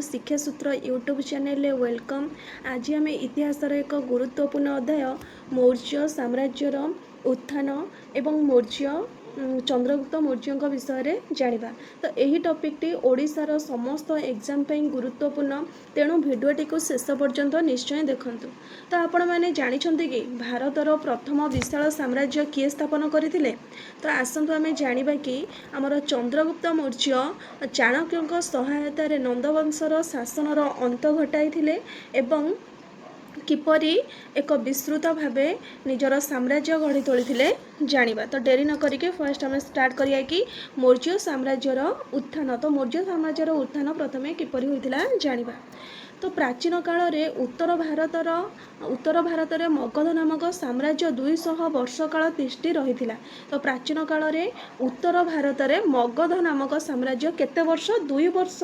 शिक्षा सूत्र YouTube channel welcome. आज आम इतिहास एक गुरुत्वपूर्ण अध्याय मौर्य साम्राज्यर उत्थान एवं मौर्य चंद्रगुप्त मौर्य विषय जाना। तो यही टॉपिकटी ओडिशार समस्त एग्जाम गुरुत्वपूर्ण, तेणु भिडियोटी को शेष पर्यंत निश्चय देखंतु। तो आपण मैंने जानते कि भारतर प्रथम विशाल साम्राज्य किए स्थापन करथिले। तो आसंतु आमे जानिबा कि आमर चंद्रगुप्त मौर्य चाणक्यଙ୍କ सहायतार नंदवंशर शासनर अंत घटाई एवं किपरि एक विस्तृत भावे निजर साम्राज्य गढ़ी तोली जानिबा। तो डेरी न करिके फर्स्ट आम स्टार्ट करिया कि मौर्य साम्राज्यर उत्थान। तो मौर्य साम्राज्यर उत्थान प्रथमे किपरि होइतिला जानिबा। तो प्राचीन काल रे उत्तर भारत रे मगध नामक साम्राज्य 200 वर्ष काल तिष्ठि रहिथिला। तो प्राचीन काल रे उत्तर भारत रे मगध नामक साम्राज्य केते वर्ष 2 वर्ष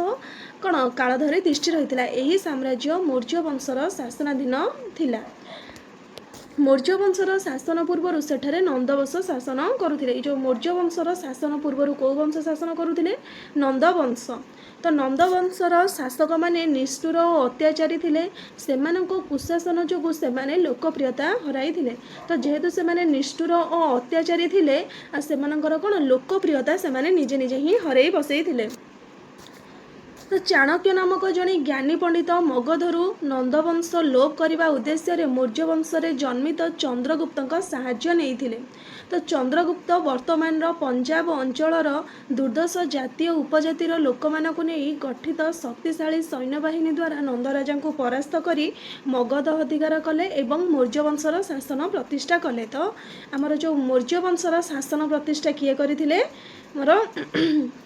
कण काल धरि तिष्ठि रहिथिला। एही साम्राज्य मौर्य वंशर शासनाधीन थिला। मौर्य वंशर शासन पूर्व सेठारे नंदवंश शासन करुथिले। जो मौर्य वंशर शासन पूर्व को वंश शासन करुथिले? नंदवंश। तो नंदवंशर शासक माने निष्ठुर और अत्याचारी थिले। सेमानंको कुशासन जोगु सेमाने लोकप्रियता हराई थिले। तो जेहेतु सेमाने निष्ठुर और अत्याचारी थिले, सेमानंकर कोन लोकप्रियता सेमाने निजे निजे ही हराई बसई थिले। तो चाणक्य नामक जड़े ज्ञानी पंडित मगधरू नंदवंश लोप करने उद्देश्य मौर्य वंश जन्मित चंद्रगुप्त साहाय्य नहीं। तो चंद्रगुप्त वर्तमान पंजाब अंचलर दुर्दश जातीय उपजातिर लोक मानक नहीं गठित शक्तिशाली सैन्यबाहिनी द्वारा नंदराजा को परास्त कर मगध अधिकार कले एवं मौर्य वंशर शासन प्रतिष्ठा कले। तो आमर जो मौर्य वंशर शासन प्रतिष्ठा किए करथिले? मोर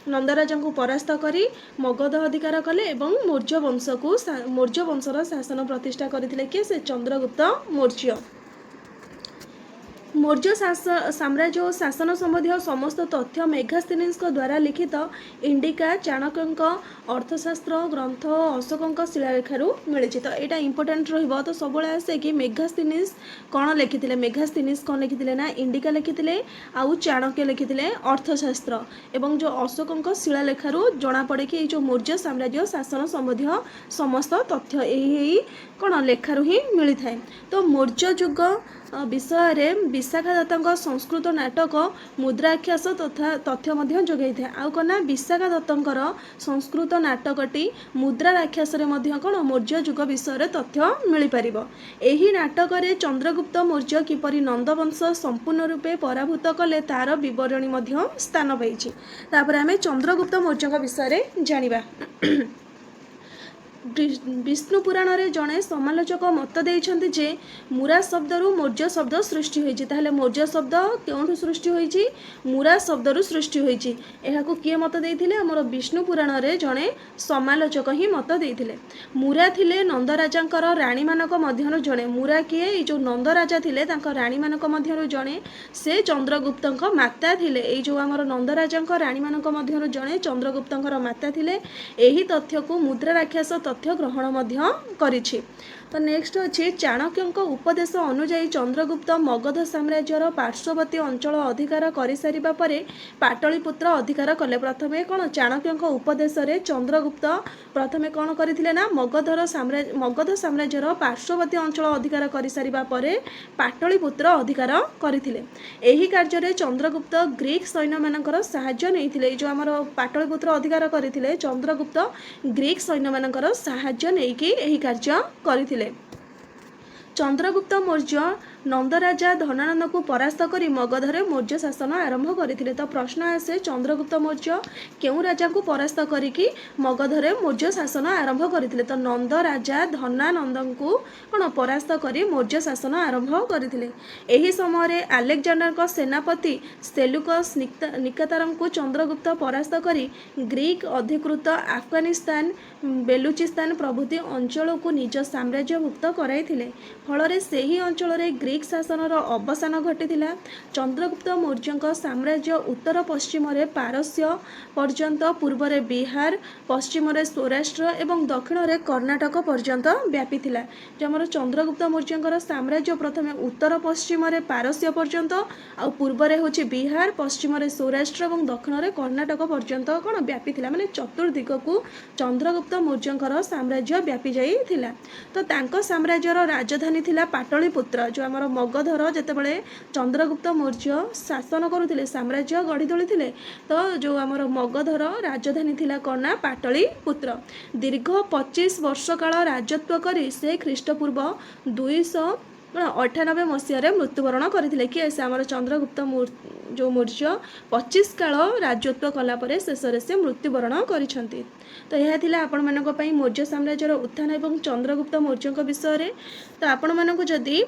नंदराजा को परास्त करी मगध अधिकार कले एवं मौर्य वंशर शासन प्रतिष्ठा करथिले कि से चंद्रगुप्त मौर्य। मौर्य साम्राज्य और शासन संबंधी समस्त तथ्य मेघास्थिनीस द्वारा लिखित इंडिका, चाणक्य अर्थशास्त्र ग्रंथ, अशोक शिलालेखारू मिली। तो यहाँ इंपोर्टेंट रहिबो। तो सब आसे कि मेघास्थिनीस कौन लिखिथिले? मेघास्थिनीस कौन लिखिथिले ना इंडिका लिखिथिले, आउ चाणक्य लिखिथिले अर्थशास्त्र। एवं जो अशोक शिलालेखारू जना पड़े कि जो मौर्य साम्राज्य शासन संबंधी समस्त तथ्य यही कौन लेखारू ही मिली थाए। तो मौर्य युग विषय विशाखा दत्त संस्कृत नाटक मुद्राख्यास तथा तथ्य जोगाई था। आउ कना विशाखा दत्तर संस्कृत नाटकटी मुद्रा राख्यास कौन मौर्य युग विषय तथ्य मिल पार। यही नाटक चंद्रगुप्त मौर्य किपरि नंदवंश संपूर्ण रूपे पराभूत कले तार विवरणी स्थान पाई। आम चंद्रगुप्त मौर्य विषय जानिबा। विष्णु पुराण रे जड़े समालोचक मत देइछन्ति जे मुरा शब्दरू मौर्य शब्द सृष्टि होइछि। ताहले मौर्य शब्द केउठु सृष्टि होइछि? मुरा शब्दरू सृष्टि होइछि। एहाकु किए मत देइथिले? हमर विष्णु पुराण रे जड़े समालोचक ही मत देइथिले। मुरा थिले नंदराजांकर रानी मानक मध्यरु जड़े। मुरा किए? ए जो नंदराजा थिले तांकर रानी मानक मध्यरु जड़े से चंद्रगुप्तଙ୍କ माता थिले। ए जो हमर नंदराजांकर रानी मानक मध्यरु जड़े चंद्रगुप्तଙ୍କର माता थिले। एही तथ्य को मुद्रा राख्यास तथ्य ग्रहण मध्य करिछि। तो नेक्स्ट अच्छी चाणक्य उपदेश अनुजाई चंद्रगुप्त मगध साम्राज्यर पार्श्ववर्ती अंचल अधिकार कर सारिबा परे पाटलिपुत्र अधिकार कले। प्रथमे कौन चाणक्य उपदेश रे चंद्रगुप्त प्रथमे कौन करथिले ना मगध साम्राज्यर पार्श्ववर्ती अंचल अधिकार कर सारिबा परे पाटलिपुत्र अधिकार करथिले। एही कार्य रे चंद्रगुप्त ग्रीक सैन्य मानकर सहाय्य नैथिले। जो हमर पाटलिपुत्र अधिकार करथिले चंद्रगुप्त ग्रीक सैन्य मानकर सहाय्य नैकि एही कार्य करथिले। चंद्रगुप्त मौर्य नंदराजा धनानंद को परास्त कर मगधरे मौर्य शासन आरंभ करथिले। तो प्रश्न आसे चंद्रगुप्त मौर्य केउ राजा को परास्त करिकि मगधरे मौर्य शासन आरंभ करथिले? तो नंद राजा धनानंद को कौन परास्त करी मौर्य शासन आरंभ करथिले। एही समय रे अलेक्जेंडर का सेनापति सेलुकस निकातारम को चंद्रगुप्त परास्त करी ग्रीक अधिकृत अफगानिस्तान, बेलुचिस्तान प्रभृति अंचल को निज साम्राज्यभुक्त कराइथिले। फल से ही अंचल ଗ୍ରୀକ୍ शासनर अवसान घटी चंद्रगुप्त मौर्य साम्राज्य उत्तर पश्चिम पारस्य पर्यंत पूर्व बिहार पश्चिम सौराष्ट्र एवं दक्षिण में कर्णाटक पर्यंत व्यापी जो आम चंद्रगुप्त मौर्य साम्राज्य प्रथम उत्तर पश्चिम पारस्य पर्यंत आ पूर्व हूँ बिहार पश्चिम सौराष्ट्र और दक्षिण में कर्णाटक पर्यंत कौन व्यापी माने चतुर्दिग को चंद्रगुप्त मौर्य साम्राज्य व्यापी जाइथिला। तो तांको साम्राज्यर राजधानी थिला पाटलिपुत्र जो आमर मगधर जेतेबेले चंद्रगुप्त मौर्य शासन करुथिले साम्राज्य गढ़ी तोली तो जो आमर मगधर राजधानी थिला कौन पाटलिपुत्र दीर्घ 25 वर्ष काल राजत्व करी से ख्रीष्टपूर्व 298 मसीह मृत्युवरण करथिले कि से आमर चंद्रगुप्त जो मौर्य 25 काल राजत्व कलापर शेष से मृत्युवरण करिसेंती। तो यह थिला आपण मानक पई मौर्य साम्राज्यर उत्थान एवं चंद्रगुप्त मौर्य विषय। तो आपण मानक जदि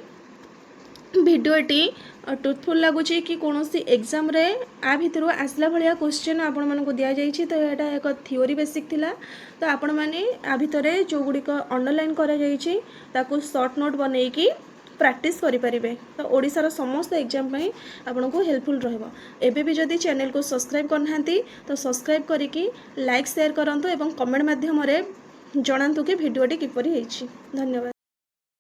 भिडियोटी ट्रुथफुल लगुच कि कौन एग्जाम रे आ भितर आसला भाया क्वेश्चन आपण मानक दि जाइए। तो यहाँ एक थियोरी बेसिक थिला। तो आपण मैंने आ भितर जो गुड़िक अंडरलाइन कर शॉर्ट नोट बनईकी प्रैक्टिस करें। तो ओडिशार समस्त एग्जाम पई आपन को हेल्पफुल रहिबो। एबे भी जदि चैनल को सब्सक्राइब करना तो सब्सक्राइब करिकी लाइक शेयर करंतु एवं कमेंट माध्यम रे जणांतु कि भिडियोटी किपरि हेछि। धन्यवाद।